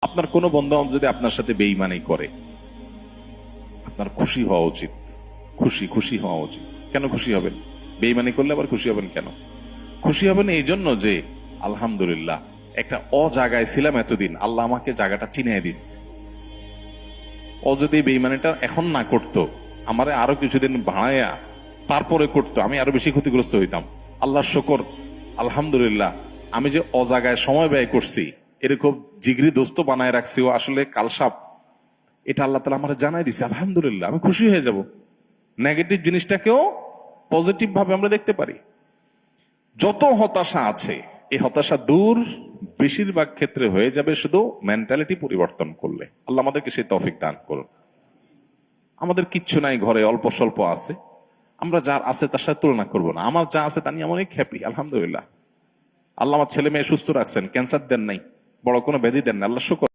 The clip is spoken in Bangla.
আপনার কোনো বন্ধু যদি আপনার সাথে বেঈমানি করে, আপনার খুশি হওয়া উচিত। খুশি হওয়া উচিত। কেন খুশি হবেন? বেঈমানি করলে আবার খুশি হবেন কেন? খুশি হবেন এই জন্য যে আলহামদুলিল্লাহ একটা জায়গায় ছিলাম এতদিন, আল্লাহ আমাকে জায়গাটা চিনিয়ে দিস। ও যদি বেঈমানিটা এখন না করতো, আমারে আরো কিছুদিন ভাড়াইয়া তারপরে করতো, আমি আরো বেশি ক্ষতিগ্রস্ত হইতাম। আল্লাহর শুকর, আলহামদুলিল্লাহ আমি যে জায়গায় সময় ব্যয় করছি, এরকম জিগরি দোস্ত বানায় রাখছি, ও আসলে কালসাপ, এটা আল্লাহ তাআলা আমার জানাই দিছে। আলহামদুলিল্লাহ, আমি খুশি হয়ে যাব। নেগেটিভ জিনিসটাকেও পজিটিভ ভাবে আমরা দেখতে পারি। যত হতাশা আছে, এই হতাশা দূর বেশিরভাগ ক্ষেত্রে হয়ে যাবে শুধু মেন্টালিটি পরিবর্তন করলে। আল্লাহ আমাদেরকে সেই তৌফিক দান করুন। আমাদের কিচ্ছু নাই, ঘরে অল্প স্বল্প আছে, আমরা যার আছে তার সাথে তুলনা করবো না। আমার যা আছে তা নিয়ে অনেক হ্যাপি, আলহামদুলিল্লাহ। আল্লাহ আমার ছেলে মেয়ে সুস্থ রাখছেন, ক্যান্সার দেন নাই, বড় কোনো ব্যাধি দেন না, আল্লাহ শুকর।